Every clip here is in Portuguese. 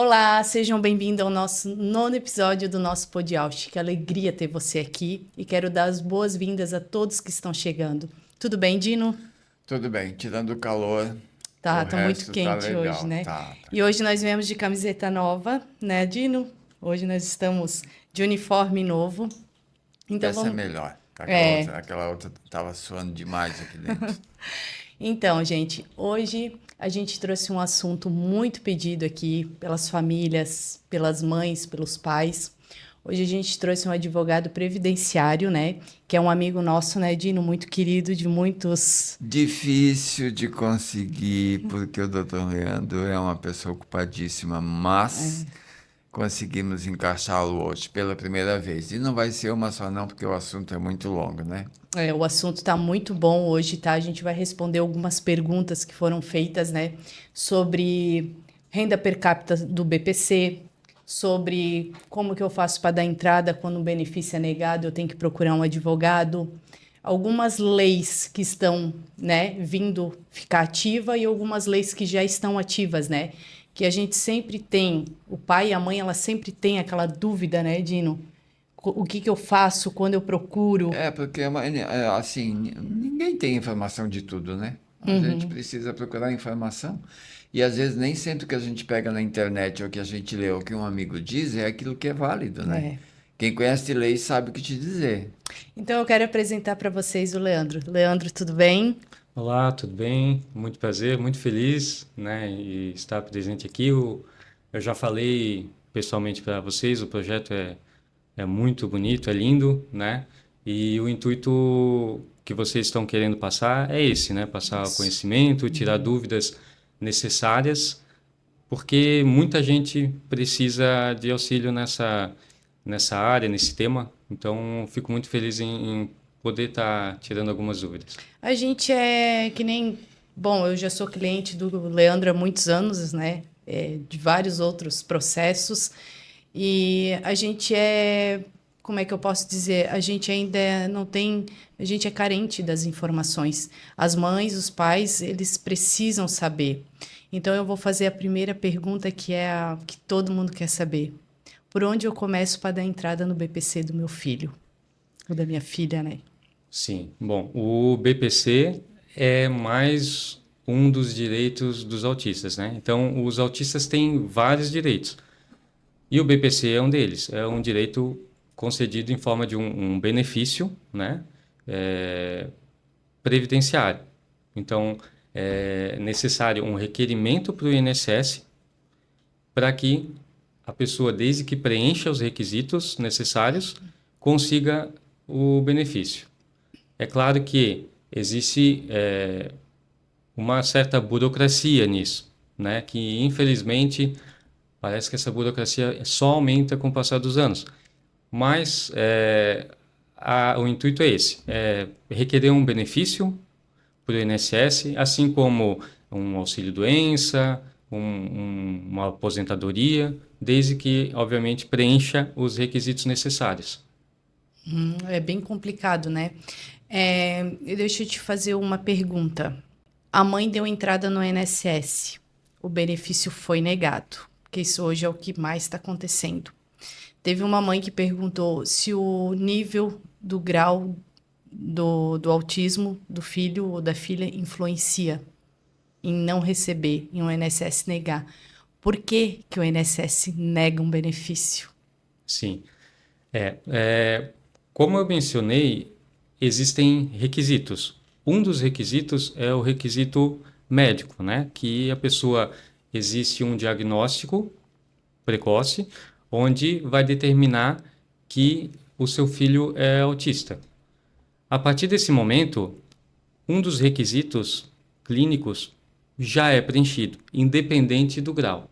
Olá, sejam bem-vindos ao nosso nono episódio do nosso Podiaust. Que alegria ter você aqui e quero dar as boas-vindas a todos que estão chegando. Tudo bem, Dino? Tudo bem, tirando o calor, o Tá muito resto tá quente hoje, legal. né? Tá. E hoje nós viemos de camiseta nova, né, Dino? Hoje nós estamos de uniforme novo. Então Essa é vamos. melhor. É. Aquela outra tava suando demais aqui dentro. Então, gente, hoje a gente trouxe um assunto muito pedido aqui pelas famílias, pelas mães, pelos pais. Hoje a gente trouxe um advogado previdenciário, né? Que é um amigo nosso, né, Dino? Muito querido, de muitos. Difícil de conseguir, porque o Dr. Leandro é uma pessoa ocupadíssima, mas conseguimos encaixá-lo hoje pela primeira vez. E não vai ser uma só não, porque o assunto é muito longo, né? O assunto está muito bom hoje, tá? A gente vai responder algumas perguntas que foram feitas, né? Sobre renda per capita do BPC, sobre como que eu faço para dar entrada quando o benefício é negado, eu tenho que procurar um advogado. Algumas leis que estão, né, vindo ficar ativa e algumas leis que já estão ativas, né? Que a gente sempre tem, o pai e a mãe, ela sempre tem aquela dúvida, né, Dino? O que que eu faço quando eu procuro? É, porque assim, ninguém tem informação de tudo, né? A gente Uhum. precisa procurar informação e às vezes nem sempre o que a gente pega na internet ou que a gente lê ou que um amigo diz é aquilo que é válido, né? É. Quem conhece lei sabe o que te dizer. Então eu quero apresentar para vocês o Leandro. Leandro, tudo bem? Olá, tudo bem? Muito prazer, muito feliz, né, em estar presente aqui. Eu já falei pessoalmente para vocês, o projeto é muito bonito, é lindo, né? E o intuito que vocês estão querendo passar é esse, né? Passar o Isso. conhecimento, tirar dúvidas necessárias, porque muita gente precisa de auxílio nessa área, nesse tema. Então, fico muito feliz em poder estar tirando algumas dúvidas. A gente é que nem. Bom, eu já sou cliente do Leandro há muitos anos, né? De vários outros processos. E a gente é. Como é que eu posso dizer? A gente ainda não tem. A gente é carente das informações. As mães, os pais, eles precisam saber. Então eu vou fazer a primeira pergunta, que é a que todo mundo quer saber. Por onde eu começo para dar entrada no BPC do meu filho? Ou da minha filha, né? Sim, bom, o BPC é mais um dos direitos dos autistas, né? Então, os autistas têm vários direitos e o BPC é um deles. É um direito concedido em forma de um benefício, né? É, previdenciário. Então, é necessário um requerimento para o INSS para que a pessoa, desde que preencha os requisitos necessários, consiga o benefício. É claro que existe uma certa burocracia nisso, né? Que infelizmente parece que essa burocracia só aumenta com o passar dos anos. Mas o intuito é esse: requerer um benefício para o INSS, assim como um auxílio-doença, uma aposentadoria, desde que, obviamente, preencha os requisitos necessários. É bem complicado, né? Deixa eu te fazer uma pergunta. A mãe deu entrada no INSS. O benefício foi negado, porque isso hoje é o que mais está acontecendo. Teve uma mãe que perguntou se o nível do grau do autismo do filho ou da filha influencia em não receber, em o INSS negar. Por que que o INSS nega um benefício? Sim. Como eu mencionei, existem requisitos. Um dos requisitos é o requisito médico, né? Que a pessoa existe um diagnóstico precoce, onde vai determinar que o seu filho é autista. A partir desse momento, um dos requisitos clínicos já é preenchido, independente do grau.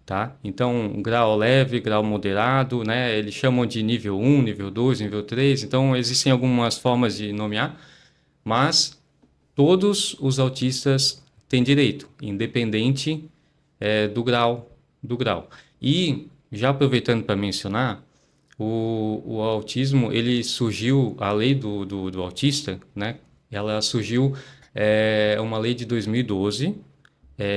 Tá? Então, grau leve, grau moderado, né? Eles chamam de nível 1, nível 2, nível 3. Então, existem algumas formas de nomear, mas todos os autistas têm direito, independente do grau. E, já aproveitando para mencionar, o autismo, ele surgiu, a lei do autista, né? Ela surgiu, uma lei de 2012,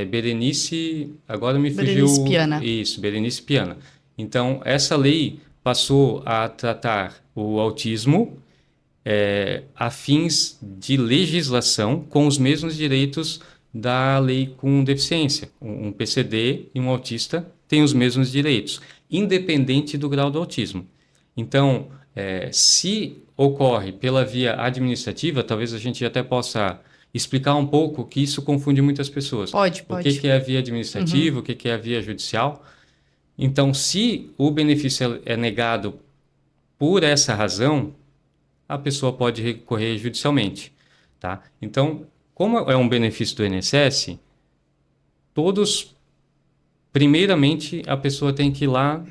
Berenice, agora me fugiu... Berenice Piana. Isso, Berenice Piana. Então, essa lei passou a tratar o autismo a fins de legislação com os mesmos direitos da lei com deficiência. Um PCD e um autista têm os mesmos direitos, independente do grau do autismo. Então, se ocorre pela via administrativa, talvez a gente até possa explicar um pouco que isso confunde muitas pessoas. Pode. O que é a via administrativa, o que é a via judicial. Então, se o benefício é negado por essa razão, a pessoa pode recorrer judicialmente, tá? Então, como é um benefício do INSS, primeiramente, a pessoa tem que ir lá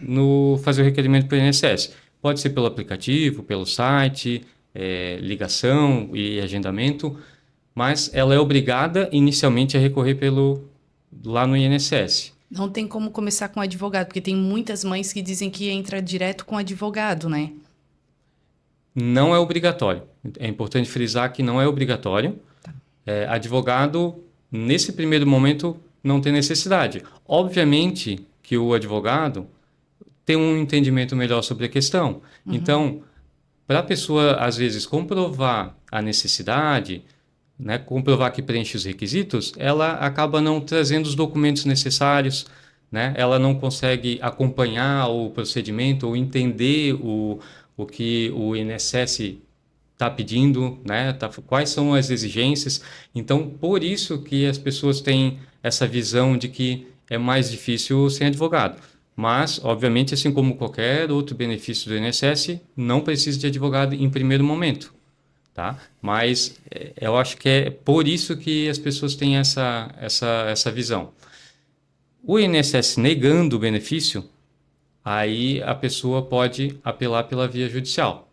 fazer o requerimento para o INSS. Pode ser pelo aplicativo, pelo site, ligação e agendamento, mas ela é obrigada inicialmente a recorrer lá no INSS. Não tem como começar com advogado, porque tem muitas mães que dizem que entra direto com advogado, né? Não é obrigatório. É importante frisar que não é obrigatório. Tá. Advogado, nesse primeiro momento, não tem necessidade. Obviamente que o advogado tem um entendimento melhor sobre a questão. Então, para a pessoa, às vezes, comprovar a necessidade, né, comprovar que preenche os requisitos, ela acaba não trazendo os documentos necessários, né? Ela não consegue acompanhar o procedimento ou entender o que o INSS está pedindo, né? Quais são as exigências. Então, por isso que as pessoas têm essa visão de que é mais difícil sem advogado. Mas, obviamente, assim como qualquer outro benefício do INSS, não precisa de advogado em primeiro momento, tá? Mas eu acho que é por isso que as pessoas têm essa visão. O INSS negando o benefício, aí a pessoa pode apelar pela via judicial,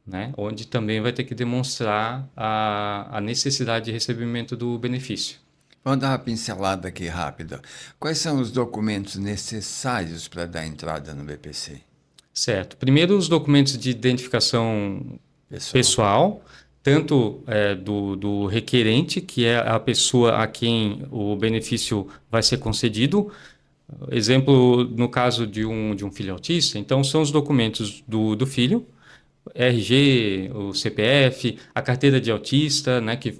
né? Onde também vai ter que demonstrar a necessidade de recebimento do benefício. Vamos dar uma pincelada aqui rápida. Quais são os documentos necessários para dar entrada no BPC? Certo. Primeiro, os documentos de identificação pessoal tanto do requerente, que é a pessoa a quem o benefício vai ser concedido. Exemplo, no caso de um filho autista, então são os documentos do filho, RG, o CPF, a carteira de autista, né, que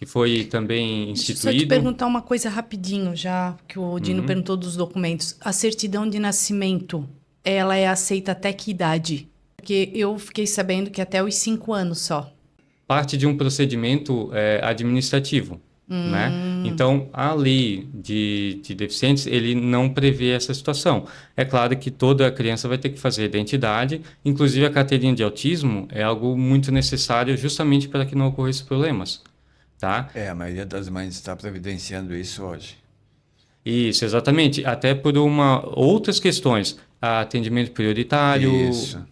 foi também instituído. Deixa eu só te perguntar uma coisa rapidinho, já que o Dino perguntou dos documentos. A certidão de nascimento, ela é aceita até que idade? Porque eu fiquei sabendo que até os 5 anos só. Parte de um procedimento administrativo. Né? Então, a lei de deficientes, ele não prevê essa situação. É claro que toda criança vai ter que fazer identidade, inclusive a carteirinha de autismo é algo muito necessário justamente para que não ocorram esses problemas. Tá? A maioria das mães está providenciando isso hoje. Isso, exatamente. Até por outras questões. Atendimento prioritário,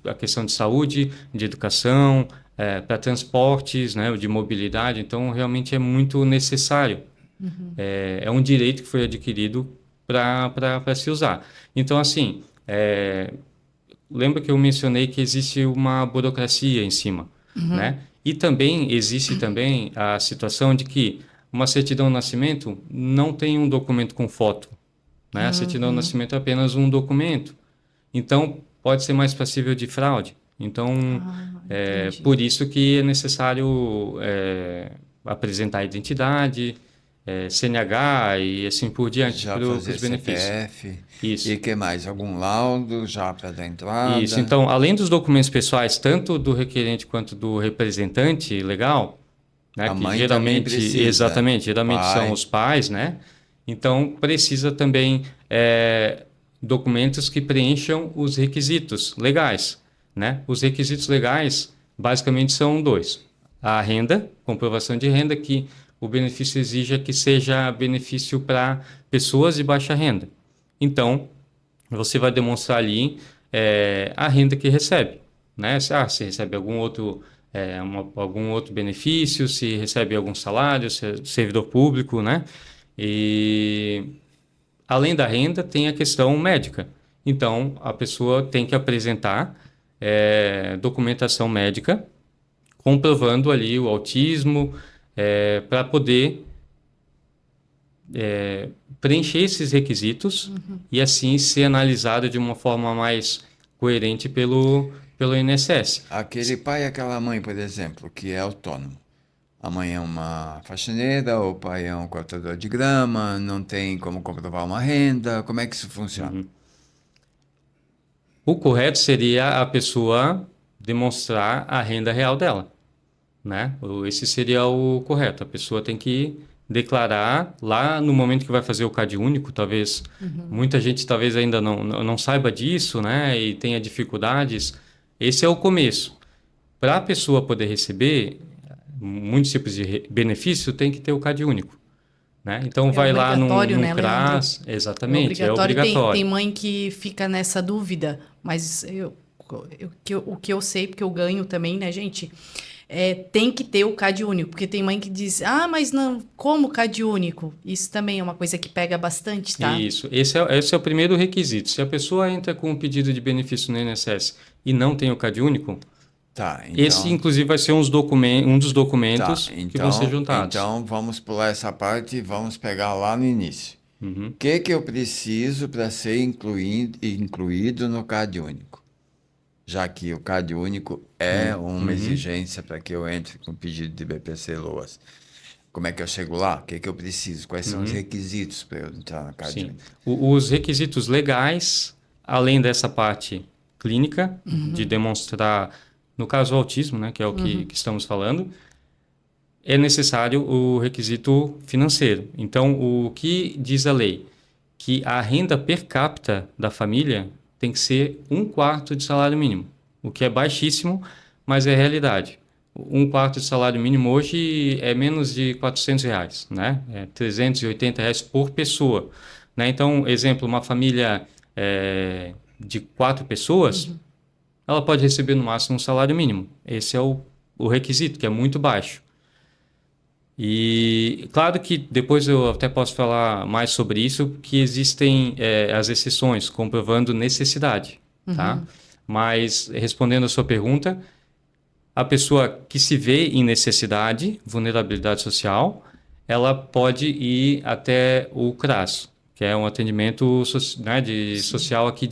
a questão de saúde, de educação, para transportes, né, de mobilidade. Então, realmente é muito necessário. É um direito que foi adquirido para se usar. Então, assim, lembra que eu mencionei que existe uma burocracia em cima, né? E também existe também a situação de que uma certidão de nascimento não tem um documento com foto, né? A certidão de nascimento é apenas um documento. Então, pode ser mais passível de fraude. Então, por isso que é necessário apresentar identidade, CNH e assim por diante já para os fazer benefícios. CPF. Isso. E o que mais? Algum laudo já para dar entrada? Isso. Então, além dos documentos pessoais, tanto do requerente quanto do representante legal, né, a que mãe geralmente, precisa. exatamente, geralmente são os pais, né? Então, precisa também documentos que preencham os requisitos legais, né? Os requisitos legais, basicamente, são 2. A renda, comprovação de renda, que o benefício exija que seja benefício para pessoas de baixa renda. Então, você vai demonstrar ali a renda que recebe, né? Se recebe algum outro benefício, se recebe algum salário, se é servidor público, né? E além da renda, tem a questão médica. Então, a pessoa tem que apresentar documentação médica comprovando ali o autismo para poder preencher esses requisitos e assim ser analisado de uma forma mais coerente pelo INSS. Aquele pai e aquela mãe, por exemplo, que é autônomo. A mãe é uma faxineira, o pai é um cortador de grama, não tem como comprovar uma renda. Como é que isso funciona? O correto seria a pessoa demonstrar a renda real dela, né? Esse seria o correto. A pessoa tem que declarar lá no momento que vai fazer o CAD único. Talvez muita gente talvez ainda não saiba disso, né? E tenha dificuldades. Esse é o começo. Para a pessoa poder receber muitos tipos de benefício, tem que ter o CAD único, né? Então vai lá obrigatório, no né, CRAS, Leandro? exatamente, é Obrigatório. obrigatório. Tem mãe que fica nessa dúvida, mas o que eu sei, porque eu ganho também, né, gente? Tem que ter o CAD único, porque tem mãe que diz, mas não, como CAD único? Isso também é uma coisa que pega bastante, tá? Isso, esse é o primeiro requisito. Se a pessoa entra com um pedido de benefício no INSS e não tem o CAD único, Tá, esse então, inclusive vai ser um dos documentos tá, que vão ser juntados. então vamos pular essa parte e vamos pegar lá no início. O que eu preciso para ser incluído no CAD único? Já que o CAD único é uma exigência para que eu entre com pedido de BPC Loas. Como é que eu chego lá? O que eu preciso? Quais são os requisitos para eu entrar no CAD Sim. único? Os requisitos legais, além dessa parte clínica, de demonstrar, no caso, o autismo, né, que é o que estamos falando, é necessário o requisito financeiro. Então, o que diz a lei? Que a renda per capita da família tem que ser 1/4 de salário mínimo, o que é baixíssimo, mas é realidade. 1/4 de salário mínimo hoje é menos de R$ 400, né? É R$ 380 por pessoa, né? Então, exemplo, uma família de 4 pessoas, ela pode receber no máximo um salário mínimo. Esse é o requisito, que é muito baixo. E claro que depois eu até posso falar mais sobre isso, que existem as exceções, comprovando necessidade, tá? Mas respondendo a sua pergunta, a pessoa que se vê em necessidade, vulnerabilidade social, ela pode ir até o CRAS, que é um atendimento social aqui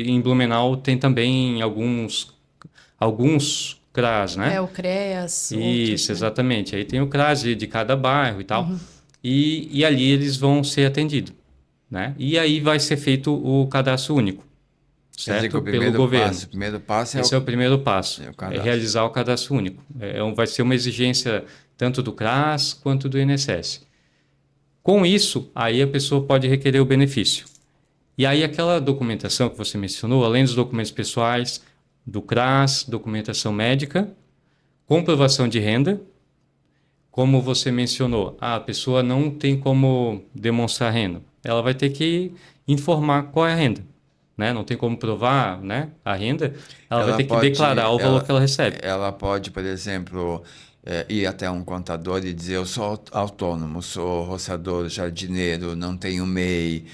em Blumenau, tem também alguns CRAS, né? O CREAS, Isso, outros, né? exatamente. Aí tem o CRAS de cada bairro e tal. E ali eles vão ser atendidos, né? E aí vai ser feito o cadastro único, Quer dizer que certo? Pelo governo. o primeiro passo Esse é o primeiro passo, é o é cadastro. realizar o cadastro único. Vai ser uma exigência tanto do CRAS quanto do INSS. Com isso, aí a pessoa pode requerer o benefício. E aí aquela documentação que você mencionou, além dos documentos pessoais, do CRAS, documentação médica, comprovação de renda, como você mencionou, a pessoa não tem como demonstrar renda. Ela vai ter que informar qual é a renda, né? Não tem como provar, né, a renda. Ela vai ter que declarar o valor que ela recebe. Ela pode, por exemplo, ir até um contador e dizer: eu sou autônomo, sou roçador, jardineiro, não tenho MEI,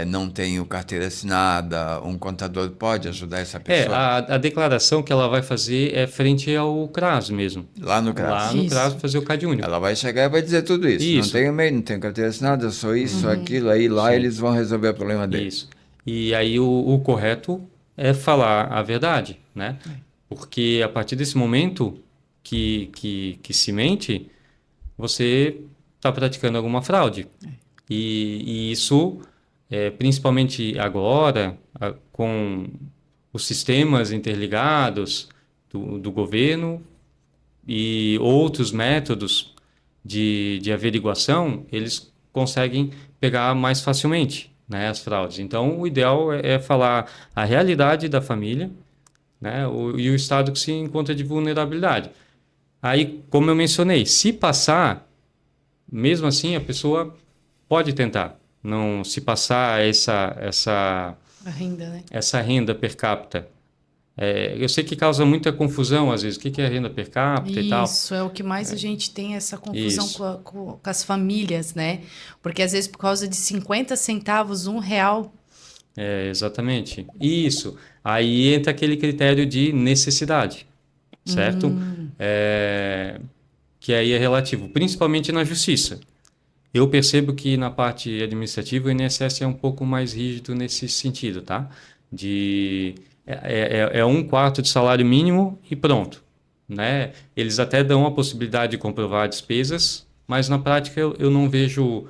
não tenho carteira assinada. Um contador pode ajudar essa pessoa? A declaração que ela vai fazer é frente ao CRAS mesmo. Lá no CRAS. Lá no Isso. CRAS fazer o CAD único. Ela vai chegar e vai dizer tudo isso. Não Isso. tenho MEI, não tenho carteira assinada, eu sou isso, sou aquilo. Aí lá Sim. eles vão resolver o problema dele. Isso. E aí o correto é falar a verdade, né? Porque a partir desse momento que se mente, você está praticando alguma fraude. E isso, principalmente agora, com os sistemas interligados do governo e outros métodos de averiguação, eles conseguem pegar mais facilmente, né, as fraudes. Então, o ideal é falar a realidade da família, né, e o estado que se encontra de vulnerabilidade. Aí, como eu mencionei, se passar, mesmo assim, a pessoa pode tentar. Não se passar A renda, né? essa renda per capita. Eu sei que causa muita confusão, às vezes, o que é renda per capita e tal. Isso, é o que mais a gente tem essa confusão Isso. com as famílias, né? Porque às vezes por causa de 50 centavos, R$ 1, Exatamente. Isso. Aí entra aquele critério de necessidade, certo? Que aí é relativo, principalmente na justiça. Eu percebo que na parte administrativa o INSS é um pouco mais rígido nesse sentido, tá? É 1/4 de salário mínimo e pronto, né? Eles até dão a possibilidade de comprovar despesas, mas na prática eu não vejo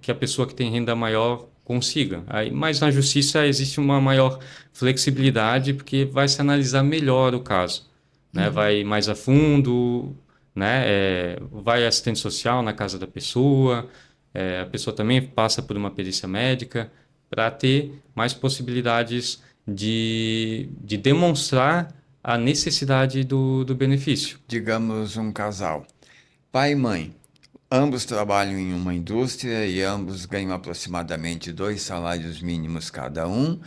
que a pessoa que tem renda maior consiga. Mas na justiça existe uma maior flexibilidade porque vai se analisar melhor o caso, né? Vai mais a fundo, né? Vai assistente social na casa da pessoa, a pessoa também passa por uma perícia médica para ter mais possibilidades de demonstrar a necessidade do benefício. Digamos um casal, pai e mãe, ambos trabalham em uma indústria e ambos ganham aproximadamente 2 salários mínimos cada um,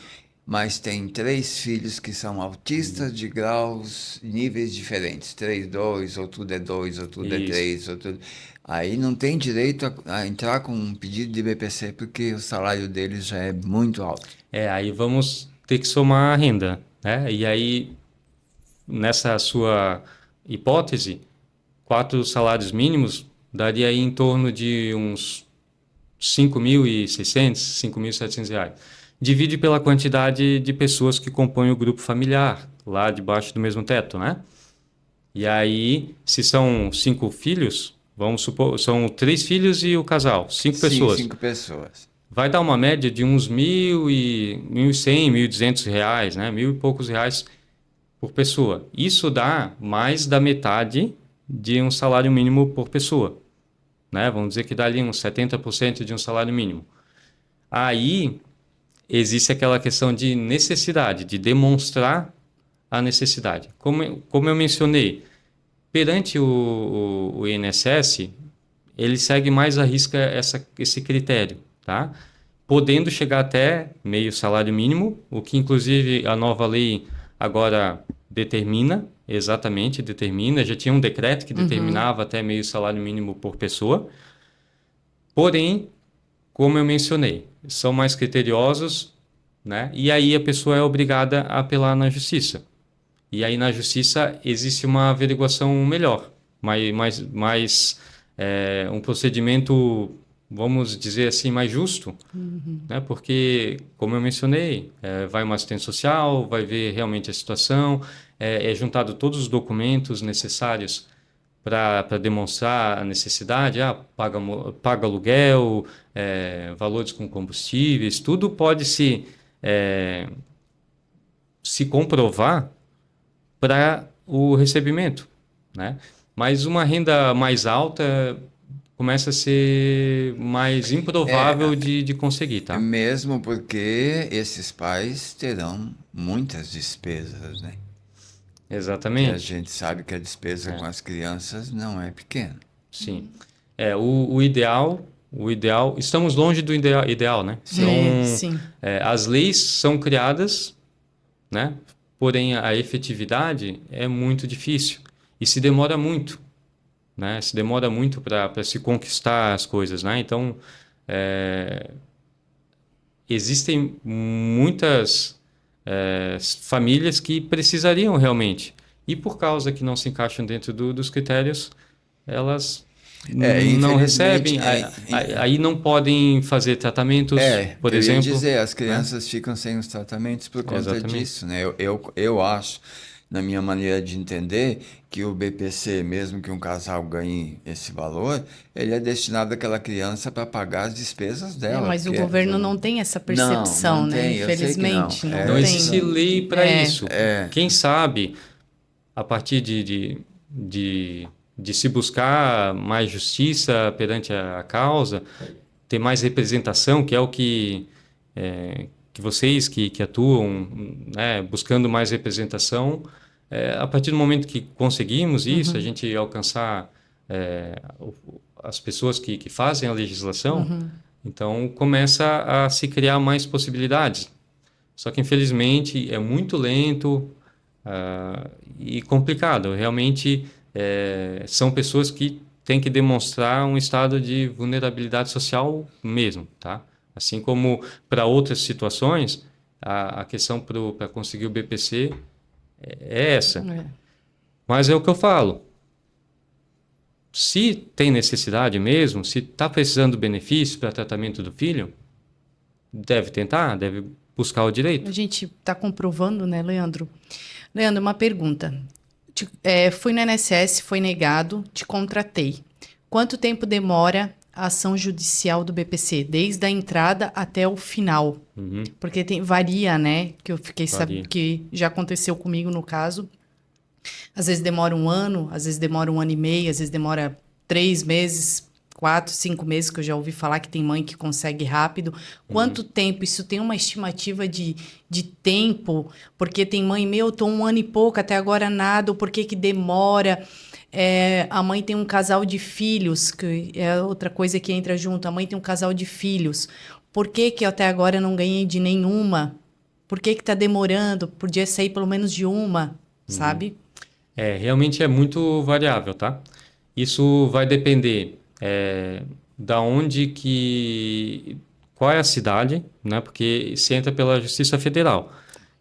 mas tem 3 filhos que são autistas de graus, níveis diferentes. 3, 2, ou tudo é 2, ou tudo é Isso. 3, ou tudo... Aí não tem direito a entrar com um pedido de BPC porque o salário deles já é muito alto. Aí vamos ter que somar a renda, né? E aí, nessa sua hipótese, 4 salários mínimos daria aí em torno de uns 5.600, 5.700 reais. Divide pela quantidade de pessoas que compõem o grupo familiar, lá debaixo do mesmo teto, né? E aí, se são 5 filhos, vamos supor, são 3 filhos e o casal, 5 Sim, pessoas. 5 pessoas. Vai dar uma média de uns 1.100, 1.200 reais, né? 1.000 e poucos reais por pessoa. Isso dá mais da metade de um salário mínimo por pessoa, né? Vamos dizer que dá ali uns 70% de um salário mínimo. Aí existe aquela questão de necessidade, de demonstrar a necessidade. Como eu mencionei, perante o INSS, ele segue mais à risca esse critério, tá? Podendo chegar até meio salário mínimo, o que inclusive a nova lei agora determina, já tinha um decreto que determinava até meio salário mínimo por pessoa. Porém, como eu mencionei, são mais criteriosos, né? E aí a pessoa é obrigada a apelar na justiça. E aí na justiça existe uma averiguação melhor, um procedimento, vamos dizer assim, mais justo, né? Porque, como eu mencionei, vai uma assistente social, vai ver realmente a situação, é juntado todos os documentos necessários para demonstrar a necessidade, paga aluguel, valores com combustíveis, tudo pode se comprovar para o recebimento, né? Mas uma renda mais alta começa a ser mais improvável de conseguir, tá? Mesmo porque esses pais terão muitas despesas, né? Que a Exatamente. gente sabe que a despesa com as crianças não é pequena. Sim. O ideal, estamos longe do ideal, né? Sim. As leis são criadas, né? Porém, a efetividade é muito difícil e se demora muito, né? Se demora muito para se conquistar as coisas, né? Então, existem muitas famílias que precisariam realmente e por causa que não se encaixam dentro dos critérios, elas não Infelizmente, recebem, aí não podem fazer tratamentos, por eu ia exemplo. dizer, as Né? crianças ficam sem os tratamentos por conta Exatamente. disso, né? Eu acho, na minha maneira de entender, que o BPC, mesmo que um casal ganhe esse valor, ele é destinado àquela criança para pagar as despesas dela. Mas o porque- governo não tem essa percepção, não né? tem, eu sei que não. Infelizmente, não Não tem. existe lei para isso. É. Quem sabe, a partir de se buscar mais justiça perante a causa, ter mais representação, que é o que vocês que atuam, né, buscando mais representação, a partir do momento que conseguimos isso, a gente alcançar as pessoas que fazem a legislação, então começa a se criar mais possibilidades. Só que, infelizmente, é muito lento e complicado. Realmente, são pessoas que têm que demonstrar um estado de vulnerabilidade social mesmo, tá? Assim como para outras situações, a questão para conseguir o BPC é essa. É. Mas é o que eu falo. se tem necessidade mesmo, se está precisando do benefício para tratamento do filho, deve tentar, deve buscar o direito. A gente está comprovando, né, Leandro? Leandro, uma pergunta. Fui no INSS, foi negado, te contratei. Quanto tempo demora a ação judicial do BPC, desde a entrada até o final? Uhum. Porque varia, né? Que eu fiquei Varia. sabendo que já aconteceu comigo no caso. Às vezes demora 1 ano, às vezes demora 1 ano e meio, às vezes demora 3 meses, 4, 5 meses, que eu já ouvi falar que tem mãe que consegue rápido. Quanto tempo? Isso tem uma estimativa de tempo? Porque tem mãe, meu, eu tô 1 ano e pouco, até agora nada, ou por que que demora? A mãe tem um casal de filhos, que é outra coisa que entra junto. A mãe tem um casal de filhos. Por que que até agora eu não ganhei de nenhuma? Por que que tá demorando? Podia sair pelo menos de uma, sabe? Realmente é muito variável, tá? Isso vai depender da onde que... Qual é a cidade, né? Porque se entra pela Justiça Federal.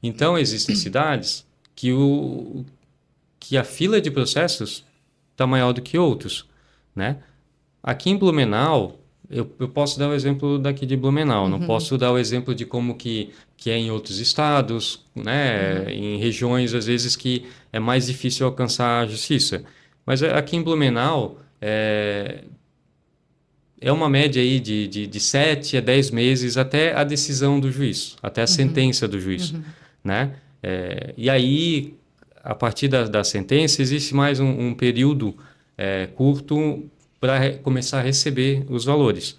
Então, existem cidades que a fila de processos está maior do que outros, né? Aqui em Blumenau, eu posso dar o exemplo daqui de Blumenau, não posso dar o exemplo de como que é em outros estados, né? Em regiões, às vezes, que é mais difícil alcançar a justiça. Mas aqui em Blumenau, é uma média aí de 7 a 10 meses até a decisão do juiz, até a sentença do juiz, né? E aí, a partir da sentença, existe mais um período curto para começar a receber os valores.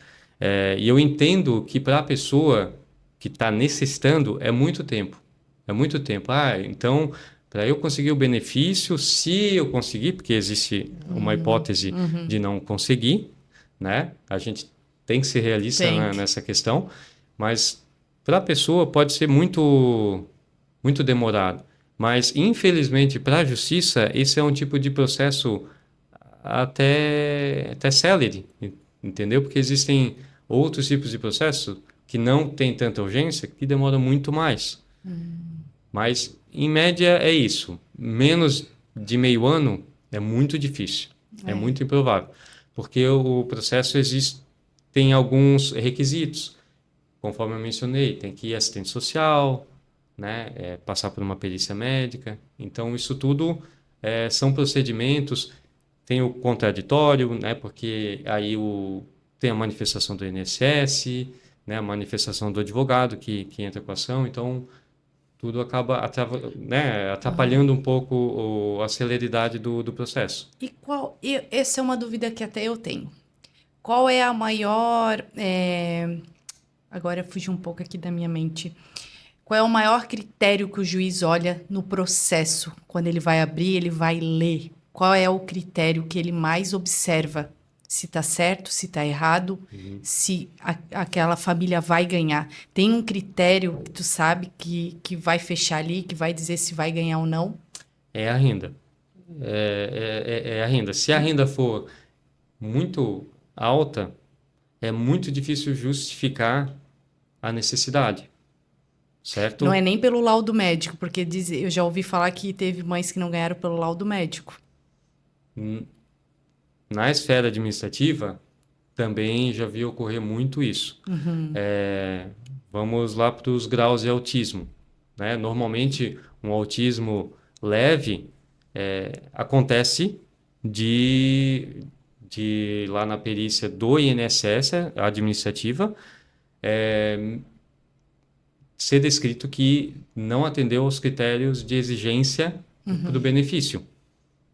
E eu entendo que para a pessoa que está necessitando é muito tempo. É muito tempo. Então, para eu conseguir o benefício, se eu conseguir, porque existe uma hipótese de não conseguir, né? A gente tem que ser realista, né, nessa questão, mas para a pessoa pode ser muito, muito demorado. Mas, infelizmente, para a justiça, esse é um tipo de processo até célere, entendeu? Porque existem outros tipos de processo que não têm tanta urgência, que demoram muito mais. Mas, em média, é isso. Menos de meio ano é muito difícil, é muito improvável. Porque o processo tem alguns requisitos, conforme eu mencionei, tem que ir assistente social, né, passar por uma perícia médica. Então, isso tudo são procedimentos. Tem o contraditório, né, porque aí tem a manifestação do INSS, né, a manifestação do advogado que entra com a ação. Então, tudo acaba atrapalhando um pouco a celeridade do processo. Essa é uma dúvida que até eu tenho. Qual é a maior... Agora fugiu um pouco aqui da minha mente. Qual é o maior critério que o juiz olha no processo? Quando ele vai abrir, ele vai ler. Qual é o critério que ele mais observa? Se está certo, se está errado, se aquela família vai ganhar. Tem um critério que tu sabe que vai fechar ali, que vai dizer se vai ganhar ou não? É a renda. É a renda. Se a renda for muito alta, é muito difícil justificar a necessidade, certo? Não é nem pelo laudo médico, porque eu já ouvi falar que teve mães que não ganharam pelo laudo médico. Na esfera administrativa, também já vi ocorrer muito isso. Vamos lá para os graus de autismo, né? Normalmente, um autismo leve acontece de lá na perícia do INSS administrativa ser descrito que não atendeu aos critérios de exigência do benefício,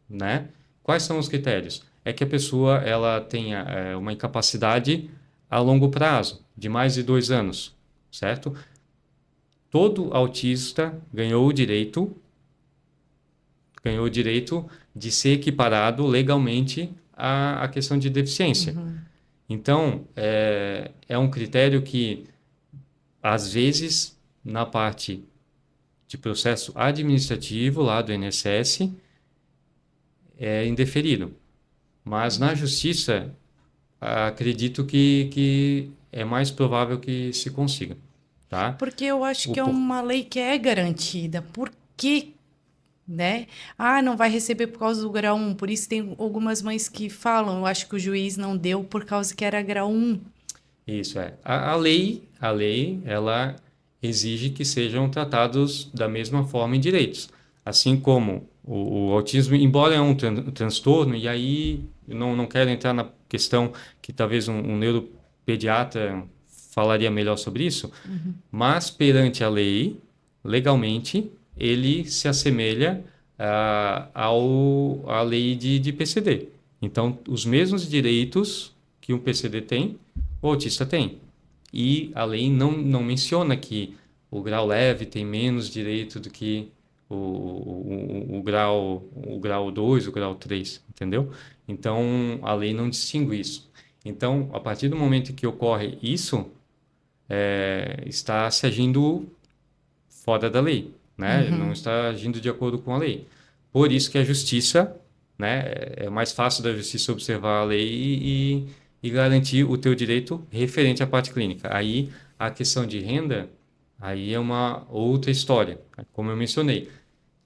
né? Quais são os critérios? É que a pessoa ela tenha uma incapacidade a longo prazo, de mais de 2 anos, certo? Todo autista ganhou o direito de ser equiparado legalmente à questão de deficiência. Então, é um critério que, às vezes, na parte de processo administrativo lá do INSS, é indeferido. Mas na justiça, acredito que é mais provável que se consiga. Tá? Porque eu acho que é uma lei que é garantida. Por que né? Ah, não vai receber por causa do grau 1. Por isso tem algumas mães que falam, eu acho que o juiz não deu por causa que era grau 1. Isso é. A lei, ela exige que sejam tratados da mesma forma em direitos. Assim como o autismo, embora é um transtorno, e aí eu não quero entrar na questão que talvez um neuropediatra falaria melhor sobre isso, mas perante a lei, legalmente, ele se assemelha à lei de PCD. Então, os mesmos direitos que um PCD tem, o autista tem. E a lei não menciona que o grau leve tem menos direito do que o grau 2, o grau 3, entendeu? Então, a lei não distingue isso. Então, a partir do momento que ocorre isso, está se agindo fora da lei, né? Não está agindo de acordo com a lei. Por isso que a justiça, né, é mais fácil da justiça observar a lei e garantir o teu direito referente à parte clínica. Aí a questão de renda, aí é uma outra história. Como eu mencionei,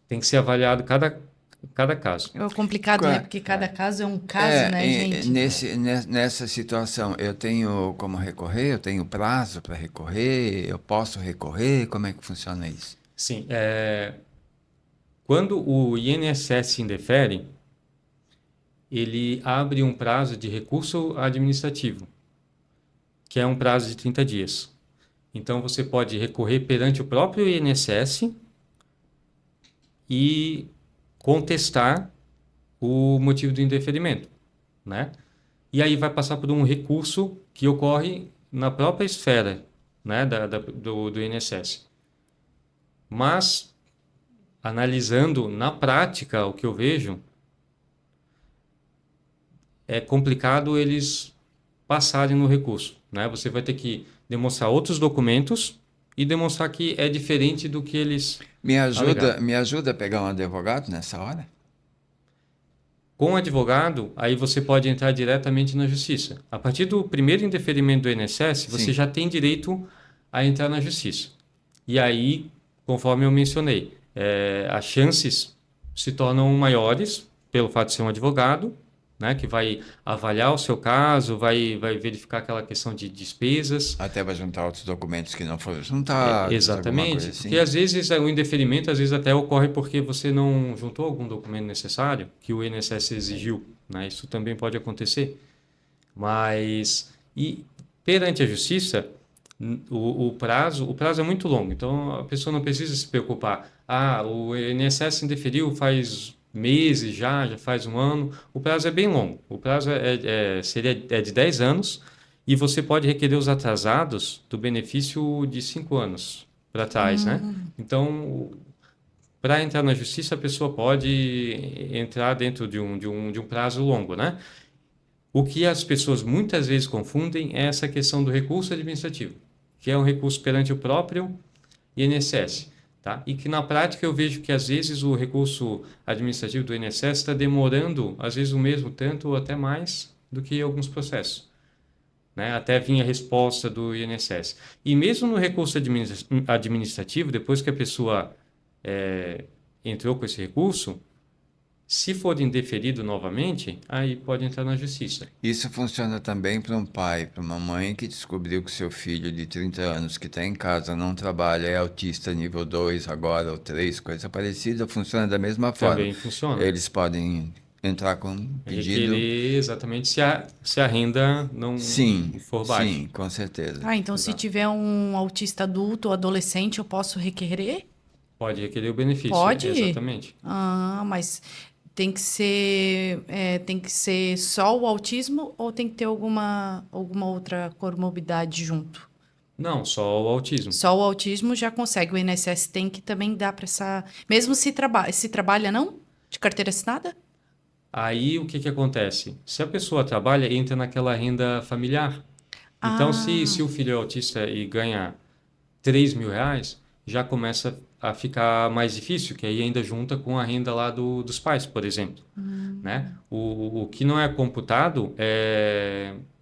tem que ser avaliado cada caso. É complicado, né? Porque cada caso é um caso, né, gente? Nessa situação, eu tenho como recorrer? Eu tenho prazo para recorrer? Eu posso recorrer? Como é que funciona isso? Sim, quando o INSS indefere, ele abre um prazo de recurso administrativo, que é um prazo de 30 dias. Então, você pode recorrer perante o próprio INSS e contestar o motivo do indeferimento, né? E aí vai passar por um recurso que ocorre na própria esfera, né, do INSS. Mas, analisando na prática o que eu vejo, é complicado eles passarem no recurso, né? Você vai ter que demonstrar outros documentos e demonstrar que é diferente do que eles alegaram. Me ajuda a pegar um advogado nessa hora? Com o advogado, aí você pode entrar diretamente na justiça. A partir do primeiro indeferimento do INSS, você Sim. já tem direito a entrar na justiça. E aí, conforme eu mencionei, as chances se tornam maiores pelo fato de ser um advogado, né, que vai avaliar o seu caso, vai verificar aquela questão de despesas. Até para juntar outros documentos que não foram juntados, alguma coisa Exatamente, assim. porque às vezes o indeferimento às vezes até ocorre porque você não juntou algum documento necessário que o INSS exigiu, né? Isso também pode acontecer. Mas e perante a justiça, o prazo é muito longo, então a pessoa não precisa se preocupar. Ah, o INSS indeferiu faz meses já faz um ano. O prazo é bem longo. O prazo seria de 10 anos e você pode requerer os atrasados do benefício de 5 anos para trás, né? Então, para entrar na justiça, a pessoa pode entrar dentro de um prazo longo, né? O que as pessoas muitas vezes confundem é essa questão do recurso administrativo, que é um recurso perante o próprio INSS. Tá? E que na prática eu vejo que às vezes o recurso administrativo do INSS está demorando, às vezes o mesmo tanto ou até mais do que alguns processos, né? Até vir a resposta do INSS. E mesmo no recurso administrativo, depois que a pessoa entrou com esse recurso, se for indeferido novamente, aí pode entrar na justiça. Isso funciona também para um pai, para uma mãe que descobriu que seu filho de 30 anos que está em casa, não trabalha, é autista nível 2 agora, ou 3, coisa parecida, funciona da mesma forma. Também funciona. Eles podem entrar com um pedido. Requerer exatamente se a renda não for baixa. Sim, com certeza. Ah, então se Exato. tiver um autista adulto ou adolescente, eu posso requerer? Pode requerer o benefício. Pode? Exatamente. Ah, mas tem que ser só o autismo ou tem que ter alguma outra comorbidade junto? Não, só o autismo. Só o autismo já consegue. O INSS tem que também dar para essa. Mesmo se trabalha, não? De carteira assinada? Aí o que acontece? Se a pessoa trabalha, entra naquela renda familiar. Então, se o filho é autista e ganha R$ 3.000, já começa a ficar mais difícil, que aí ainda junta com a renda lá dos pais, por exemplo. Né? O que não é computado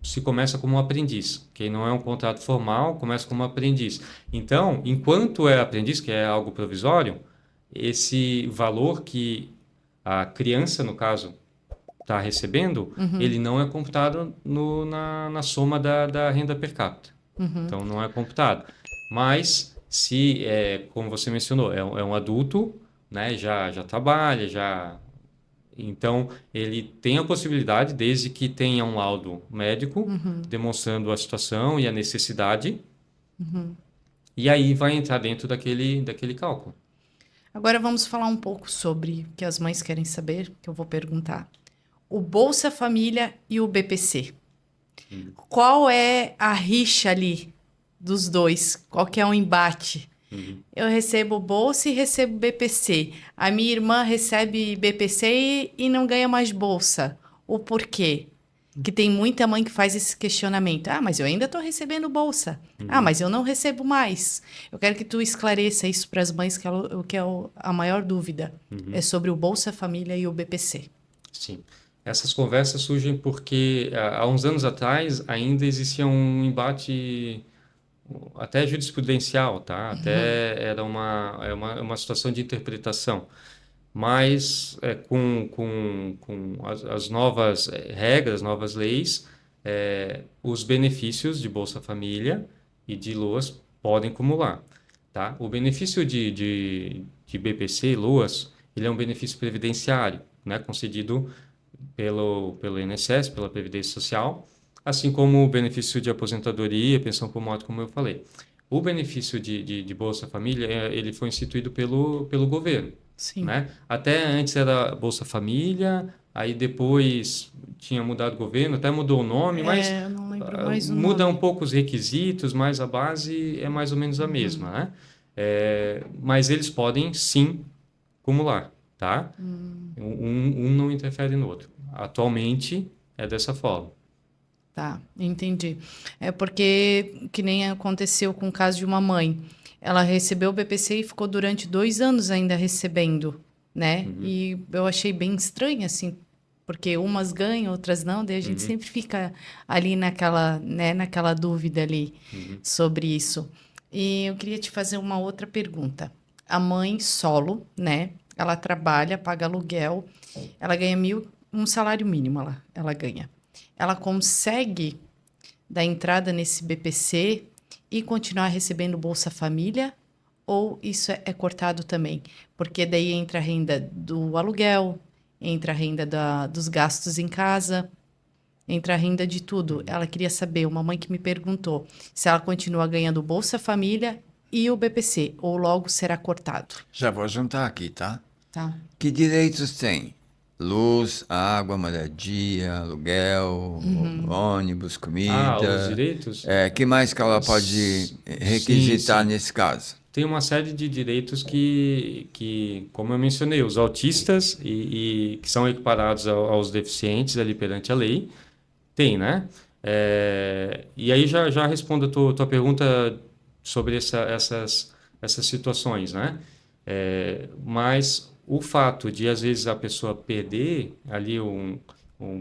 se começa como um aprendiz. Quem não é um contrato formal, começa como aprendiz. Então, enquanto é aprendiz, que é algo provisório, esse valor que a criança, no caso, está recebendo, ele não é computado na soma da renda per capita. Então, não é computado. Mas, se, como você mencionou, é um adulto, né, já trabalha, então, ele tem a possibilidade, desde que tenha um laudo médico, demonstrando a situação e a necessidade, e aí vai entrar dentro daquele cálculo. Agora vamos falar um pouco sobre o que as mães querem saber, que eu vou perguntar. O Bolsa Família e o BPC. Qual é a rixa ali dos dois? Qual que é o embate? Eu recebo bolsa e recebo BPC. A minha irmã recebe BPC e não ganha mais bolsa. O porquê? Que tem muita mãe que faz esse questionamento. Ah, mas eu ainda estou recebendo bolsa. Ah, mas eu não recebo mais. Eu quero que tu esclareça isso para as mães, que é a maior dúvida. É sobre o Bolsa Família e o BPC. Sim. Essas conversas surgem porque há uns anos atrás ainda existia um embate até jurisprudencial, tá? Até era uma situação de interpretação. Mas com as novas regras, novas leis, os benefícios de Bolsa Família e de LOAS podem acumular, tá? O benefício de BPC e LOAS, ele é um benefício previdenciário, né? Concedido pelo INSS, pela Previdência Social, assim como o benefício de aposentadoria, pensão por morte, como eu falei. O benefício de Bolsa Família, ele foi instituído pelo governo, Sim. né? Até antes era Bolsa Família, aí depois tinha mudado o governo, até mudou o nome, mas Eu não lembro mais o muda um nome. pouco os requisitos, mas a base é mais ou menos a mesma, né? Mas eles podem sim acumular, tá? Um não interfere no outro. Atualmente é dessa forma. Tá, entendi. É porque, que nem aconteceu com o caso de uma mãe. Ela recebeu o BPC e ficou durante 2 anos ainda recebendo, né? E eu achei bem estranho, assim, porque umas ganham, outras não, daí a gente sempre fica ali naquela, né, naquela dúvida ali sobre isso. E eu queria te fazer uma outra pergunta. A mãe solo, né? Ela trabalha, paga aluguel, ela ganha um salário mínimo, ela ganha. Ela consegue dar entrada nesse BPC e continuar recebendo Bolsa Família? Ou isso é cortado também? Porque daí entra a renda do aluguel, entra a renda dos gastos em casa, entra a renda de tudo. Ela queria saber, uma mãe que me perguntou, se ela continua ganhando Bolsa Família e o BPC, ou logo será cortado. Já vou juntar aqui, tá? Tá. Que direitos tem? Luz, água, moradia, aluguel, ônibus, Os comida. direitos? Que mais que ela pode Sim, requisitar sim. nesse caso? Tem uma série de direitos como eu mencionei, os autistas e que são equiparados aos deficientes ali perante a lei, tem, né? E aí já respondo a tua pergunta sobre essas situações, né? Mas o fato de, às vezes, a pessoa perder ali um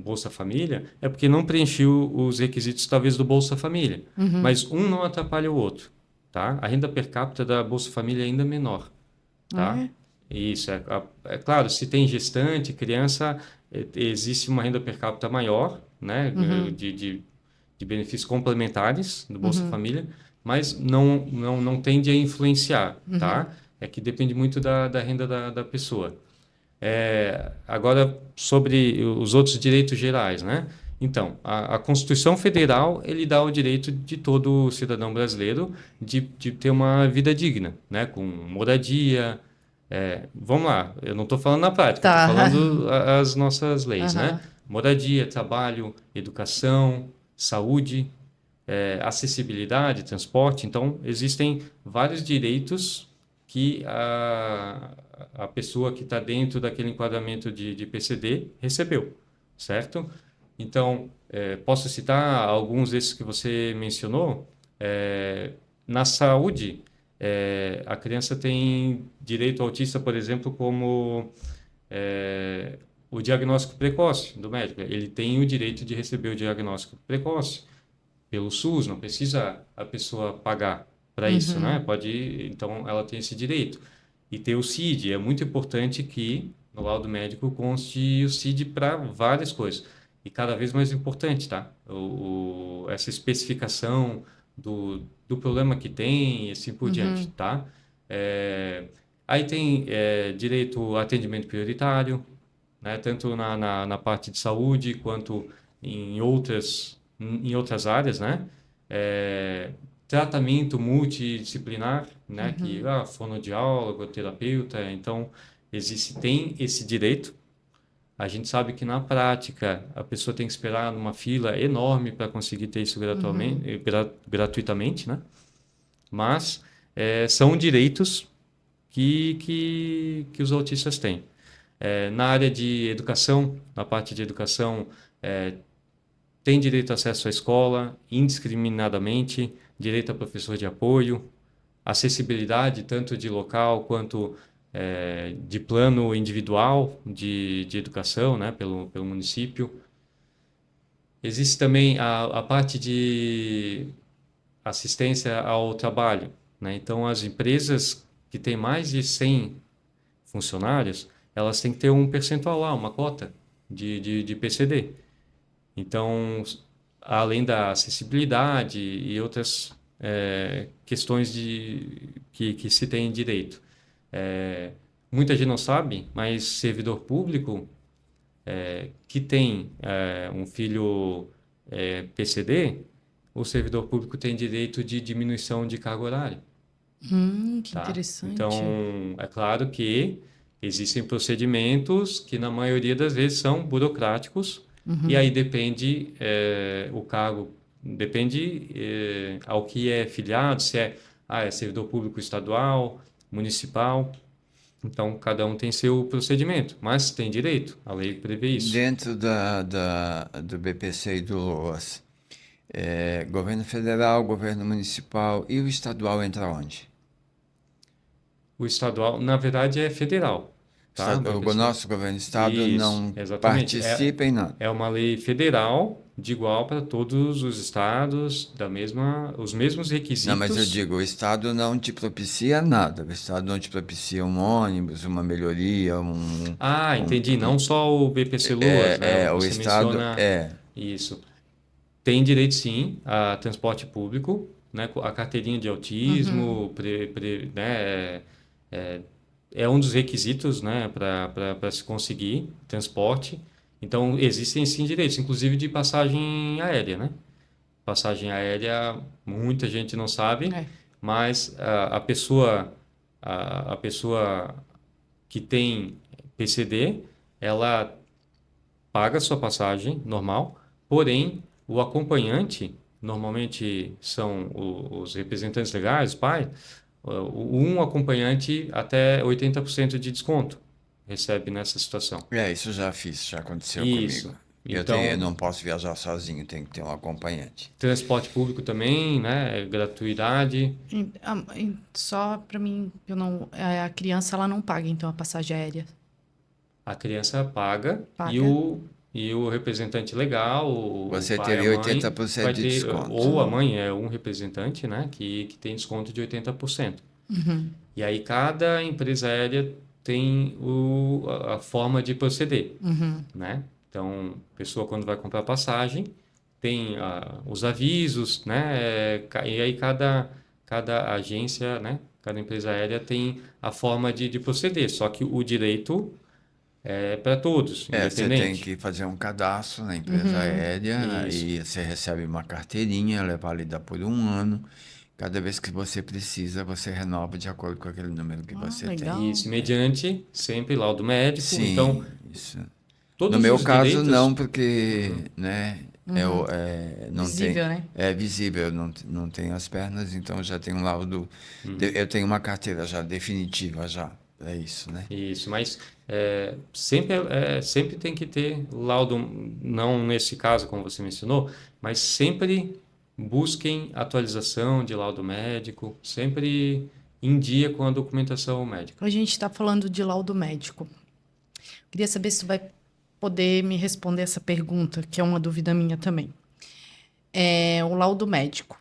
Bolsa Família é porque não preencheu os requisitos, talvez, do Bolsa Família. Mas um não atrapalha o outro, tá? A renda per capita da Bolsa Família é ainda menor, tá? É? Isso, é claro, se tem gestante, criança, existe uma renda per capita maior, né? De benefícios complementares do Bolsa Família, mas não tende a influenciar, tá? É que depende muito da renda da pessoa. Agora, sobre os outros direitos gerais, né? Então, a Constituição Federal, ele dá o direito de todo cidadão brasileiro de ter uma vida digna, né? Com moradia. Vamos lá, eu não estou falando na prática, estou Tá. falando as nossas leis, né? Aham. Moradia, trabalho, educação, saúde, acessibilidade, transporte. Então, existem vários direitos que a pessoa que está dentro daquele enquadramento de PCD recebeu, certo? Então, posso citar alguns desses que você mencionou. Na saúde, a criança tem direito ao autista, por exemplo, como o diagnóstico precoce do médico. Ele tem o direito de receber o diagnóstico precoce pelo SUS, não precisa a pessoa pagar para isso, né? Então ela tem esse direito. e ter o CID. É muito importante que no laudo médico conste o CID para várias coisas. E cada vez mais importante, tá? Essa especificação do problema que tem e assim por diante, Uhum. tá? É, aí tem direito a atendimento prioritário, né? Tanto na parte de saúde quanto em outras áreas, né? É, tratamento multidisciplinar, né? Que fonoaudiólogo, terapeuta, então tem esse direito. A gente sabe que na prática a pessoa tem que esperar numa fila enorme para conseguir ter isso gratuitamente, né? Mas são direitos que os autistas têm. Na área de educação, na parte de educação, tem direito a acesso à escola indiscriminadamente, direito a professor de apoio, acessibilidade tanto de local quanto de plano individual de educação, né, pelo município. Existe também a parte de assistência ao trabalho, né? Então, as empresas que têm mais de 100 funcionários, elas têm que ter um percentual lá, uma cota de PCD. Então, além da acessibilidade e outras questões que se tem direito. Muita gente não sabe, mas servidor público que tem um filho PCD, o servidor público tem direito de diminuição de carga horária. Que Tá? interessante. Então, é claro que existem procedimentos que, na maioria das vezes, são burocráticos, e aí depende o cargo, depende ao que é filiado, se é servidor público estadual, municipal. Então, cada um tem seu procedimento, mas tem direito, a lei prevê isso. Dentro do BPC e do LOAS, governo federal, governo municipal e o estadual entra onde? O estadual, na verdade, é federal, tá? O O BPC. nosso governo do estado Isso, não exatamente. participa em nada. É uma lei federal de igual para todos os estados, os mesmos Não, mas eu requisitos. digo, o estado não te propicia nada. O estado não te propicia um ônibus, uma melhoria, Ah, um- entendi. Não só o BPC Luas, né? o Você estado menciona isso. Tem direito, sim, a transporte público, né? A carteirinha de Uhum. autismo, né? É, é um dos requisitos, né? Para se conseguir transporte. Então, existem, sim, direitos, inclusive de passagem aérea, né? Passagem aérea, muita gente não sabe, É. mas a pessoa que tem PCD, ela paga a sua passagem normal, porém o acompanhante, normalmente são os representantes legais, pai, um acompanhante até 80% de desconto recebe nessa situação. Isso eu já fiz, já aconteceu comigo. Isso. Eu Então, não posso viajar sozinho, tenho que ter um acompanhante. transporte público também, né? Gratuidade. Só para mim, eu não, a criança ela não paga então a passagem aérea. A criança paga e Paga. o representante legal, o Você pai, a teria mãe, 80% vai de ter, desconto. ou a mãe é um representante, né, que tem desconto de 80%. E aí cada empresa aérea tem a forma de proceder, né? Então, a pessoa quando vai comprar passagem, tem os avisos, né? E aí cada agência, né? Cada empresa aérea tem a forma de proceder. Só que o direito é para todos, Você tem independente. que fazer um cadastro na empresa aérea Isso. e você recebe uma carteirinha, ela é válida por um ano. Cada vez que você precisa, você renova de acordo com aquele número que Ah, você tem. legal. Isso, mediante sempre laudo médico. Então, Sim, isso. No todos meu os caso, não, direitos. porque, né, não tem, Visível, né? é visível, não tenho as pernas, então já tenho um laudo, eu tenho uma carteira já definitiva já, é isso, né? Isso, mas sempre tem que ter laudo, não nesse caso, como você mencionou, mas sempre busquem atualização de laudo médico, sempre em dia com a documentação médica. A gente está falando de laudo médico. Queria saber se tu vai poder me responder essa pergunta, que é uma dúvida minha também. O laudo médico.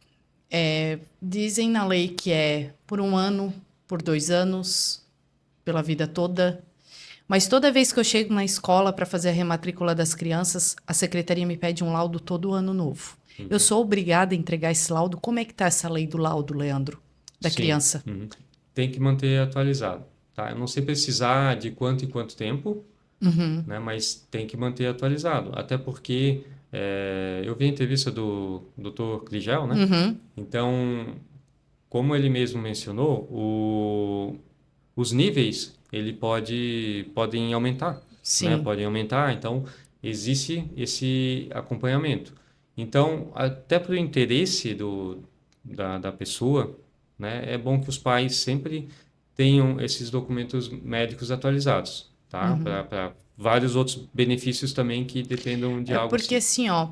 Dizem na lei que é por um ano, por 2 anos. pela vida toda. Mas toda vez que eu chego na escola para fazer a rematrícula das crianças, a secretaria me pede um laudo todo ano novo. Eu sou obrigada a entregar esse laudo. Como é que está essa lei do laudo, Leandro, da Sim. criança? Tem que manter atualizado, tá? Eu não sei precisar de quanto em quanto tempo, né? Mas tem que manter atualizado. Até porque eu vi a entrevista do Dr. Cligel, né? Uhum. Então, como ele mesmo mencionou, os níveis podem aumentar, né? Sim. Podem aumentar, então existe esse acompanhamento. Então, até para o interesse da pessoa, né? É bom que os pais sempre tenham esses documentos médicos atualizados, tá? Para vários outros benefícios também que dependam de É algo porque assim. assim, ó,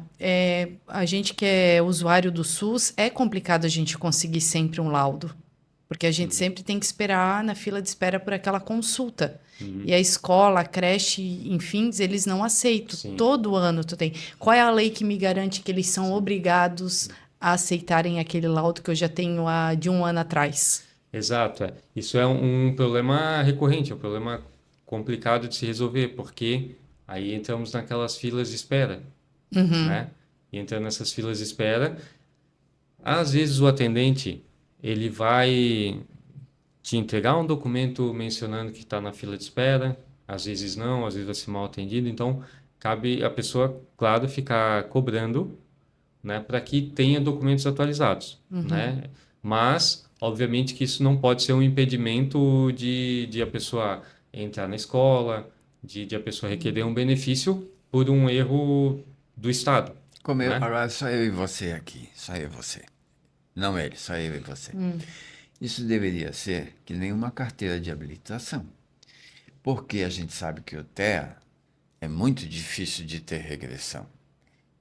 a gente que é usuário do SUS, é complicado a gente conseguir sempre um laudo. Porque a gente sempre tem que esperar na fila de espera por aquela consulta. E a escola, a creche, enfim, eles não aceitam. Sim. Todo ano tu tem. Qual é a lei que me garante que eles são obrigados a aceitarem aquele laudo que eu já tenho de um ano atrás? Exato, é. Isso é um problema recorrente, é um problema complicado de se resolver, porque aí entramos naquelas filas de espera, né? E entrando nessas filas de espera, às vezes o atendente, ele vai te entregar um documento mencionando que está na fila de espera, às vezes não, às vezes vai ser mal atendido, então cabe a pessoa, claro, ficar cobrando, né, para que tenha documentos atualizados, né? Mas, obviamente que isso não pode ser um impedimento de a pessoa entrar na escola, de a pessoa requerer um benefício por um erro do Estado, Como eu, né? agora só eu e você aqui, só eu e você. Não ele, só eu e você. Isso deveria ser que nenhuma carteira de habilitação. Porque a gente sabe que o TEA é muito difícil de ter regressão.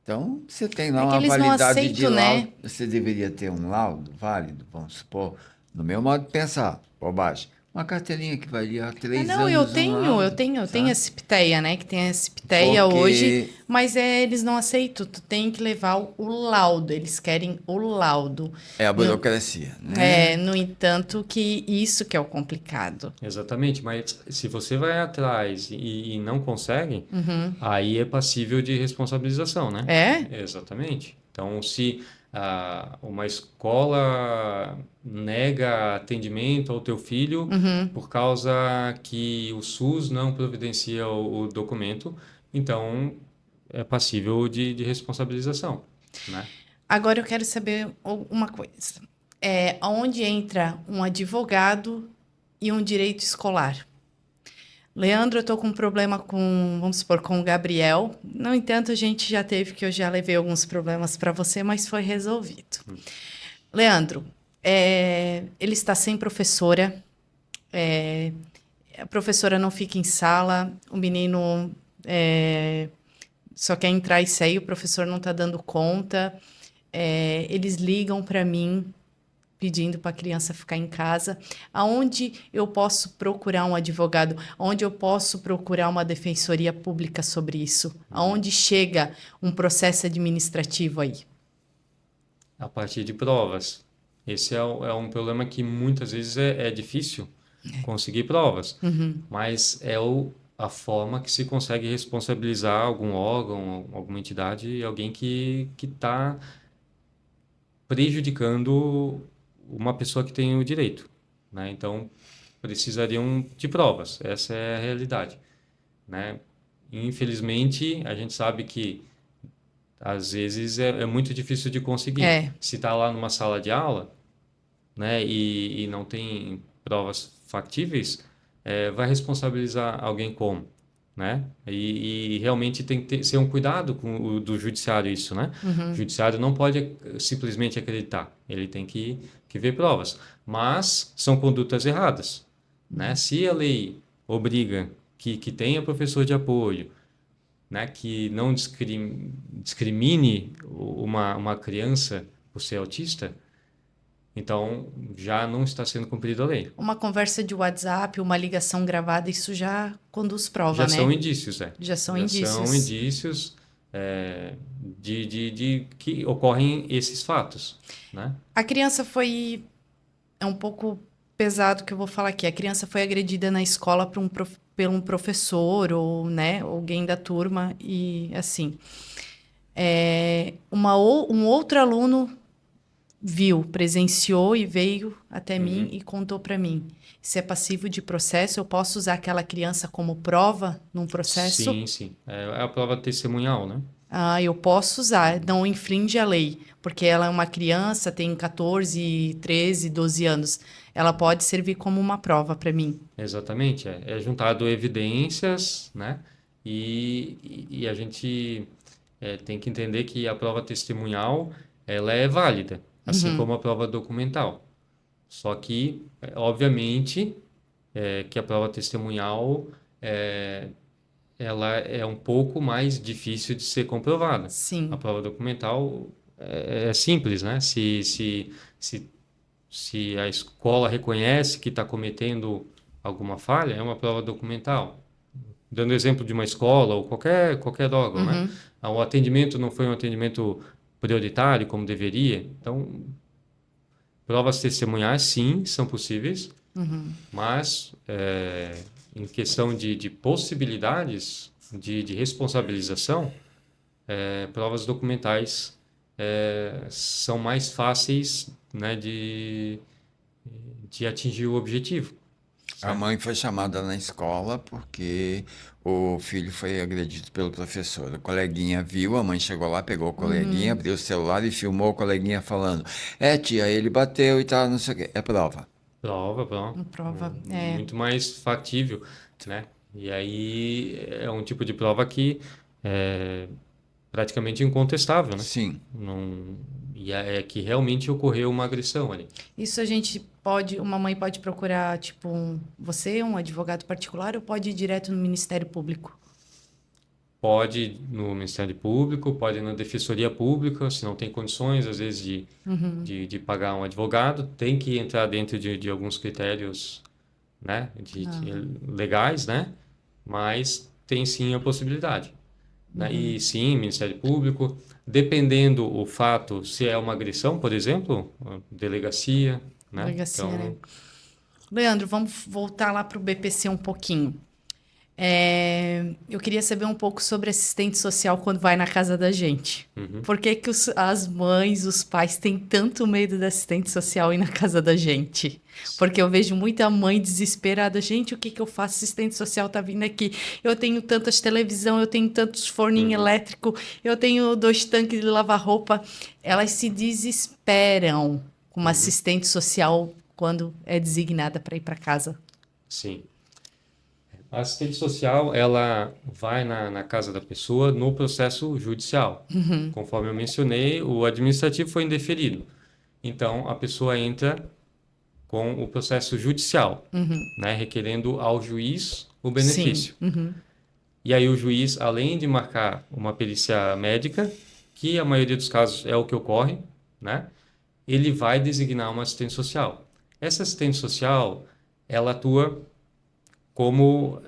Então, você tem lá É que uma eles não validade de aceitam, laudo, né? você deveria ter um laudo válido, vamos supor, no meu modo de pensar, bobagem. Uma carteirinha que valia há Ah, três não, eu anos um tenho, eu laudo, tenho, eu tenho a sabe? Cipteia, né? Que tem a Cipteia hoje, Porque mas eles não aceitam. Tu tem que levar o laudo. Eles querem o laudo. é a No, burocracia, né? no entanto, que isso que é o complicado. Exatamente, mas se você vai atrás e não consegue, aí é passível de responsabilização, né? É? Exatamente. Então, se uma escola nega atendimento ao teu filho por causa que o SUS não providencia o documento, então é passível de responsabilização, né? Agora eu quero saber uma coisa. Onde entra um advogado e um direito escolar? Leandro, eu tô com um problema vamos supor, com o Gabriel. No entanto, a gente já teve, que eu já levei alguns problemas para você, mas foi resolvido. Leandro, ele está sem professora, é, a professora não fica em sala, o menino só quer entrar e sair, o professor não está dando conta. Eles ligam para mim pedindo para a criança ficar em casa. Aonde eu posso procurar um advogado? Aonde eu posso procurar uma defensoria pública sobre isso? Aonde chega um processo administrativo aí? A partir de provas. Esse é um problema que muitas vezes é difícil conseguir provas, mas a forma que se consegue responsabilizar algum órgão, alguma entidade, alguém que está prejudicando uma pessoa que tem o direito, né? Então, precisariam de provas, essa é a realidade, né? Infelizmente, a gente sabe que às vezes é muito difícil de conseguir. É, Se está lá numa sala de aula, né, e não tem provas factíveis, vai responsabilizar alguém como, né? E realmente tem que ser um cuidado do judiciário isso, né? O judiciário não pode simplesmente acreditar, ele tem que ver provas. Mas são condutas erradas, né? Se a lei obriga que tenha professor de apoio, né, que não discrimine uma criança por ser autista, então já não está sendo cumprida a lei. uma conversa de WhatsApp, uma ligação gravada, isso já conduz prova, Já são né? indícios, Já são Já são indícios. indícios de que ocorrem esses fatos, né? A criança é um pouco pesado que eu vou falar aqui. A criança foi agredida na escola por um professor ou, né, alguém da turma e assim. Um outro aluno viu, presenciou e veio até mim e contou para mim. Se é passivo de processo, eu posso usar aquela criança como prova num processo? Sim, sim. É a prova testemunhal, né? Ah, eu posso usar, não infringe a lei, porque ela é uma criança, tem 14, 13, 12 anos. Ela pode servir como uma prova para mim. Exatamente. É juntado evidências, né? E a gente tem que entender que a prova testemunhal, ela é válida, assim como a prova documental. Só que, obviamente, que a prova testemunhal ela é um pouco mais difícil de ser comprovada. A Sim. prova documental é simples, né? Se a escola reconhece que está cometendo alguma falha, é uma prova documental. Dando exemplo de uma escola ou qualquer órgão, né? Uhum. O atendimento não foi um atendimento prioritário como deveria. Então, provas testemunhais, sim, são possíveis, mas em questão de possibilidades de responsabilização, provas documentais são mais fáceis, né, de atingir o objetivo, A certo? mãe foi chamada na escola porque o filho foi agredido pelo professor. O coleguinha viu, a mãe chegou lá, pegou o coleguinha, abriu o celular e filmou o coleguinha falando: É, tia, ele bateu e tal, não sei o quê. É prova. Prova. Uma prova. Muito mais factível, né? E aí é um tipo de prova que é praticamente incontestável, né? Sim. Não, e é que realmente ocorreu uma agressão ali. Isso a gente pode, uma mãe pode procurar, tipo, você, um advogado particular, ou pode ir direto no Ministério Público? Pode ir no Ministério Público, pode ir na Defensoria Pública, se não tem condições, às vezes, de pagar um advogado, tem que entrar dentro de alguns critérios, né, legais, né? Mas tem sim a possibilidade, né? E sim, Ministério Público, dependendo o fato, se é uma agressão, por exemplo, delegacia, né? Delegacia, né? Então, Leandro, vamos voltar lá para o BPC um pouquinho. Eu queria saber um pouco sobre assistente social quando vai na casa da gente. Por que que as mães, os pais têm tanto medo da assistente social ir na casa da gente? Porque eu vejo muita mãe desesperada. Gente, o que que eu faço? Assistente social tá vindo aqui. Eu tenho tantas televisão, eu tenho tantos forninhos elétricos, eu tenho 2 tanques de lavar roupa. Elas se desesperam com uma assistente social quando é designada para ir para casa. sim. A assistente social, ela vai na casa da pessoa no processo judicial. Conforme eu mencionei, o administrativo foi indeferido. Então, a pessoa entra com o processo judicial, né, requerendo ao juiz o Sim. benefício. E aí o juiz, além de marcar uma perícia médica, que a maioria dos casos é o que ocorre, né, ele vai designar uma assistente social. Essa assistente social, ela atua como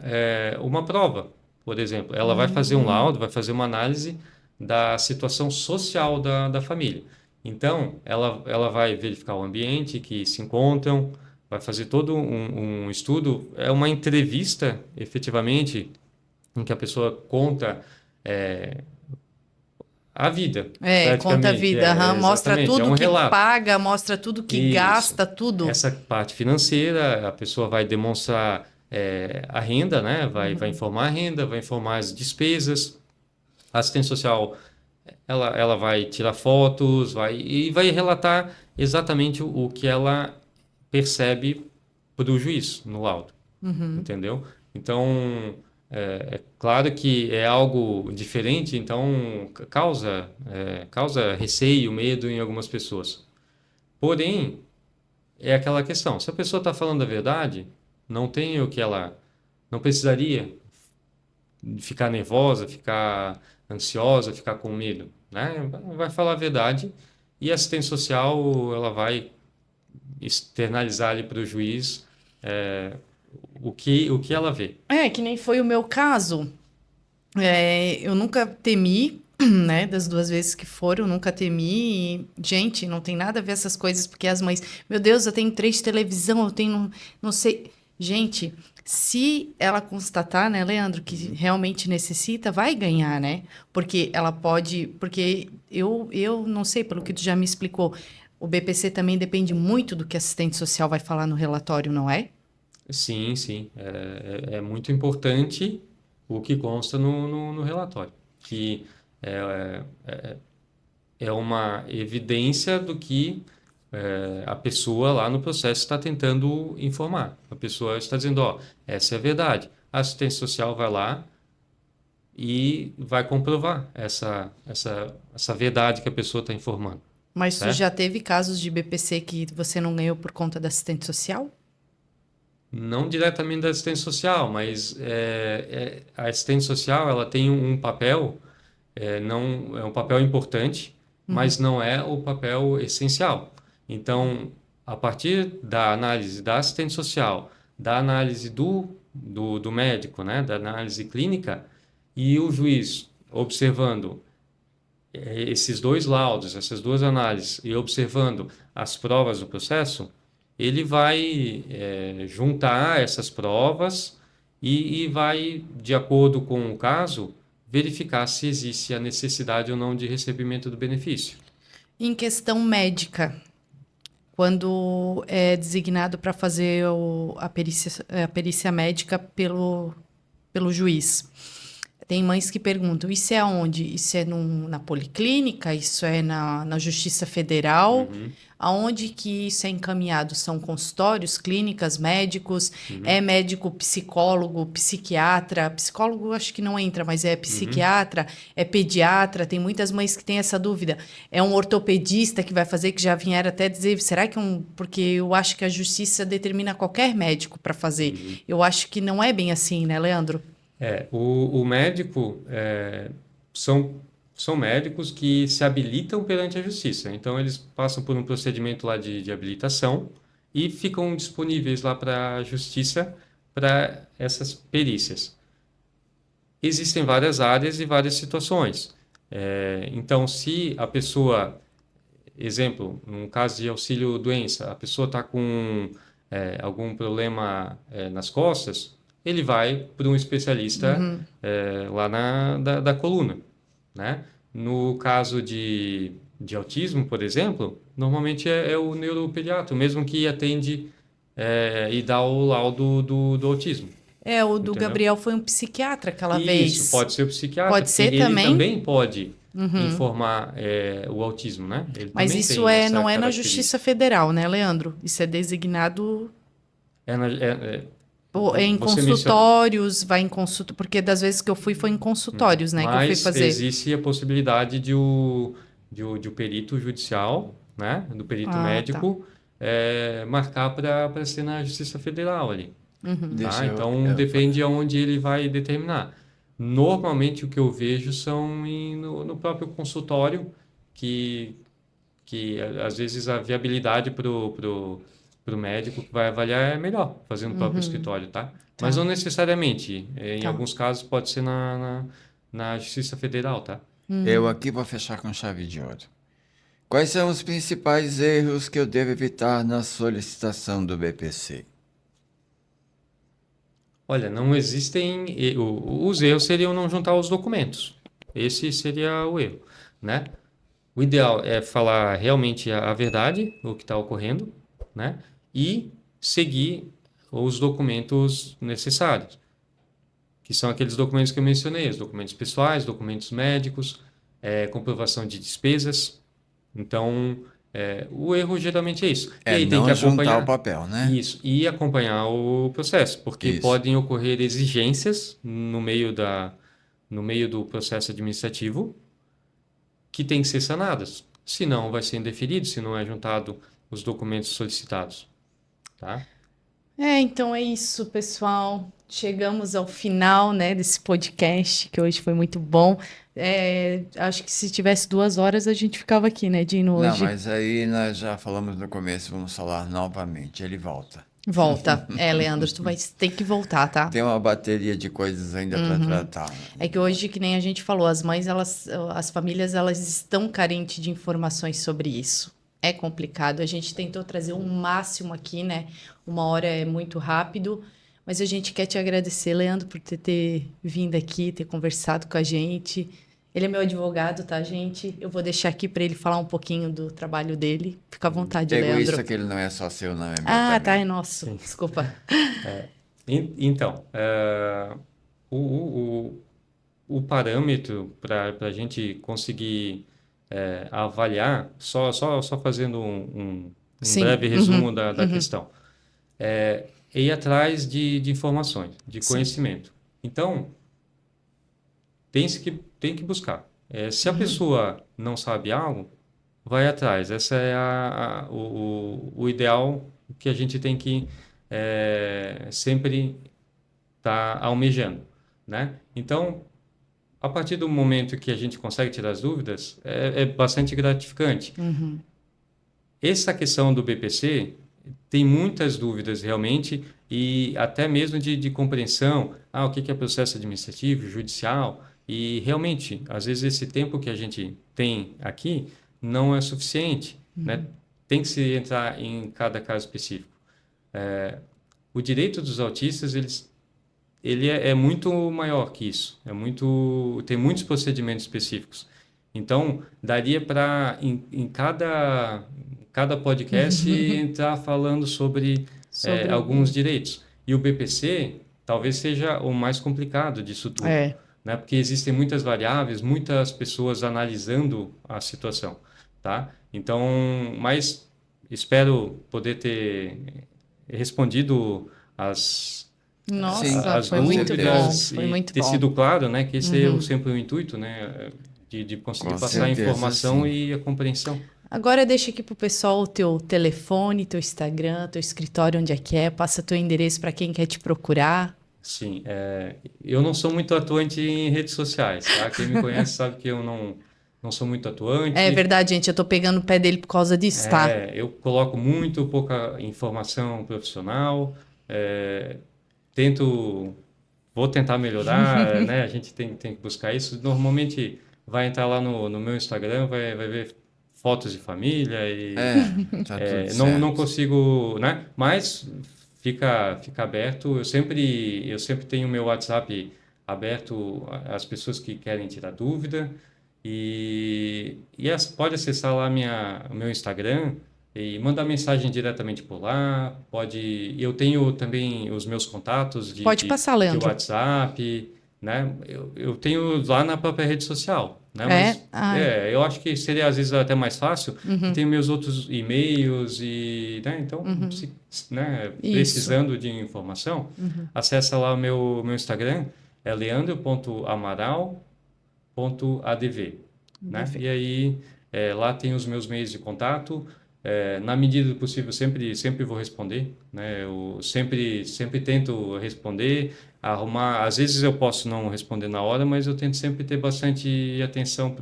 uma prova, por exemplo. Ela vai fazer um laudo, vai fazer uma análise da situação social da família. Então, ela vai verificar o ambiente que se encontram, vai fazer todo um estudo, é uma entrevista, efetivamente, em que a pessoa conta a vida, Conta a praticamente. vida, aham. Mostra Exatamente, é tudo um que relato. paga, mostra tudo que Isso. gasta, tudo. Essa parte financeira, a pessoa vai demonstrar a renda, né? Vai informar a renda, vai informar as despesas. A assistente social, ela vai tirar fotos, e vai relatar exatamente o que ela percebe para o juiz no laudo, entendeu? Então, é claro que é algo diferente, então causa receio, medo em algumas pessoas. Porém, é aquela questão. Se a pessoa está falando a verdade, não tem o que ela não precisaria ficar nervosa, ficar ansiosa, ficar com medo, né? Vai falar a verdade e a assistente social ela vai externalizar ali para o juiz o que ela vê. Que nem foi o meu caso. Eu nunca temi né? Das 2 vezes que foram, nunca temi. E, gente, não tem nada a ver essas coisas, porque as mães, meu Deus, eu tenho 3 de televisão, eu tenho, não sei. Gente, se ela constatar, né, Leandro, que realmente necessita, vai ganhar, né? Porque ela pode, porque eu não sei, pelo que tu já me explicou, o BPC também depende muito do que a assistente social vai falar no relatório, não é? Sim, sim. É muito importante o que consta no relatório, que é, é uma evidência do que a pessoa lá no processo está tentando informar. A pessoa está dizendo, ó, essa é a verdade. A assistência social vai lá e vai comprovar essa verdade que a pessoa está informando, Mas tu certo? já teve casos de BPC que você não ganhou por conta da assistente social? Não diretamente da assistência social, mas a assistente social ela tem um papel, não é um papel importante, mas não é o papel essencial. Então, a partir da análise da assistente social, da análise do médico, né, da análise clínica, e o juiz observando esses 2 laudos, essas 2 análises, e observando as provas do processo, ele vai juntar essas provas e vai, de acordo com o caso, verificar se existe a necessidade ou não de recebimento do benefício. Em questão médica, quando é designado para fazer a perícia médica pelo juiz. Tem mães que perguntam, isso é aonde? Isso é na policlínica? Isso é na Justiça Federal? Uhum, Aonde que isso é encaminhado? São consultórios, clínicas, médicos? uhum, É médico, psicólogo, psiquiatra? Psicólogo acho que não entra, mas é uhum. psiquiatra, é pediatra. Tem muitas mães que têm essa dúvida. É um ortopedista que vai fazer, que já vieram até dizer, será que porque eu acho que a Justiça determina qualquer médico para fazer. Eu acho que não é bem assim, né, Leandro? O médico são médicos que se habilitam perante a justiça. Então, eles passam por um procedimento lá de habilitação e ficam disponíveis lá para a justiça para essas perícias. Existem várias áreas e várias situações. Então, se a pessoa, exemplo, num caso de auxílio-doença, a pessoa está com algum problema nas costas, ele vai para um especialista lá da coluna, né? No caso de autismo, por exemplo, normalmente é o neuropediatra, mesmo que atende e dá o laudo do autismo, É, o do entendeu? Gabriel foi um psiquiatra aquela Isso, vez. pode ser o psiquiatra, Pode porque ser ele também, também pode informar o autismo, né? Ele mas também isso tem essa não é na Justiça característica. Federal, né, Leandro? Isso é designado em Você menciona, consultórios, vai em consulta, porque das vezes que eu fui foi em consultórios, né, que eu fui mas fazer. existe a possibilidade de o perito judicial, né? Do perito Ah, tá. médico marcar para ser na Justiça Federal ali. Deixa Tá? eu, Então depende aonde ele vai determinar. Normalmente o que eu vejo são no próprio consultório que às vezes a viabilidade pro médico que vai avaliar é melhor fazer no próprio escritório, tá? Mas Tá, não necessariamente. Em tá. alguns casos pode ser na Justiça Federal, tá? eu aqui vou fechar com chave de ouro. Quais são os principais erros que eu devo evitar na solicitação do BPC? Olha, não existem. Os erros seriam não juntar os documentos. Esse seria o erro, né? O ideal é falar realmente a verdade, o que está ocorrendo, né? E seguir os documentos necessários, que são aqueles documentos que eu mencionei, os documentos pessoais, documentos médicos, comprovação de despesas. Então, o erro geralmente é isso. E É aí tem que não juntar o acompanhar papel, né? isso e acompanhar o processo, porque Isso. podem ocorrer exigências no meio do processo administrativo que têm que ser sanadas. Senão vai ser indeferido, se não é juntado os documentos solicitados, tá? Então é isso, pessoal. Chegamos ao final, né, desse podcast, que hoje foi muito bom. Acho que se tivesse 2 horas a gente ficava aqui, né, Dino, Não, hoje. mas aí nós já falamos no começo, vamos falar novamente. Ele volta. Volta. Leandro, tu vai ter que voltar, tá? Tem uma bateria de coisas ainda para tratar. É que hoje, que nem a gente falou, as mães, as famílias, elas estão carentes de informações sobre isso. É complicado. A gente tentou trazer um máximo aqui, né? 1 hora é muito rápido, mas a gente quer te agradecer, Leandro, por ter vindo aqui, ter conversado com a gente. Ele é meu advogado, tá, gente? Eu vou deixar aqui para ele falar um pouquinho do trabalho dele. Fica à vontade, Leandro. Egoísta que ele não é só seu, não é meu Ah, tá, também. é nosso. Desculpa. Então, o, o, o parâmetro para a gente conseguir avaliar, só fazendo um Sim. breve resumo da questão, é ir atrás de informações, de Sim. conhecimento. Então, tem que buscar. Se a pessoa não sabe algo, vai atrás. Essa é o ideal que a gente tem que sempre estar almejando, né? Então, a partir do momento que a gente consegue tirar as dúvidas, é bastante gratificante. Essa questão do BPC tem muitas dúvidas realmente e até mesmo de compreensão. O que é processo administrativo, judicial? E realmente, às vezes esse tempo que a gente tem aqui não é suficiente, né? Tem que se entrar em cada caso específico. O direito dos autistas, ele é muito maior que isso. Tem muitos procedimentos específicos. Então, daria para, em cada podcast, entrar falando sobre alguns direitos. E o BPC talvez seja o mais complicado disso tudo. Né? Porque existem muitas variáveis, muitas pessoas analisando a situação. Tá? Então, mas espero poder ter respondido Nossa, as foi muito bom. dúvidas Foi e muito ter bom. sido claro, né, que esse é sempre o intuito, né, de conseguir Com passar a certeza, informação sim. e a compreensão. Agora deixa aqui pro pessoal o teu telefone, teu Instagram, teu escritório, onde é que é. Passa teu endereço para quem quer te procurar. Sim, eu não sou muito atuante em redes sociais, tá? Quem me conhece sabe que eu não sou muito atuante. É verdade, gente. Eu tô pegando o pé dele por causa disso, tá? Eu coloco muito pouca informação profissional, vou tentar melhorar, né? A gente tem que buscar isso. Normalmente vai entrar lá no meu Instagram, vai ver fotos de família e Tá tudo não certo. consigo, né? Mas fica aberto. Eu sempre tenho o meu WhatsApp aberto às pessoas que querem tirar dúvida pode acessar lá o meu Instagram e mandar mensagem diretamente por lá. Eu tenho também os meus contatos Pode passar, de Leandro. WhatsApp, né? Eu tenho lá na própria rede social, né? É? Mas Ai. eu acho que seria às vezes até mais fácil. Tenho meus outros e-mails e, né? Então, né? Precisando de informação, acessa lá o meu Instagram, é leandro.amaral.adv, né? E aí lá tem os meus meios de contato. Na medida do possível, sempre vou responder, né? Eu sempre tento responder, arrumar. Às vezes eu posso não responder na hora, mas eu tento sempre ter bastante atenção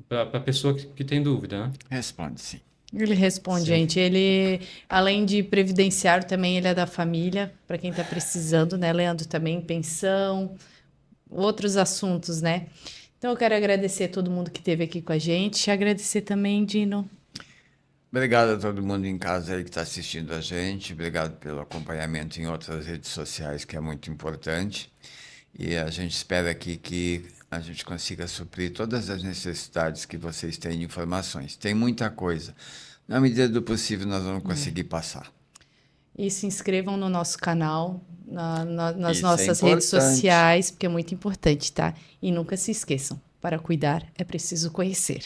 para a pessoa que tem dúvida, né? Responde sim. Ele responde, gente. Ele, além de previdenciário, também ele é da família, para quem está precisando, né, Leandro? Também pensão, outros assuntos, né? Então, eu quero agradecer a todo mundo que esteve aqui com a gente. Agradecer também, Dino. Obrigado a todo mundo em casa aí que está assistindo a gente. Obrigado pelo acompanhamento em outras redes sociais, que é muito importante. E a gente espera aqui que a gente consiga suprir todas as necessidades que vocês têm de informações. Tem muita coisa. Na medida do possível, nós vamos conseguir passar. E se inscrevam no nosso canal, nas Isso é nossas redes importante. sociais, porque é muito importante, tá? E nunca se esqueçam, para cuidar é preciso conhecer.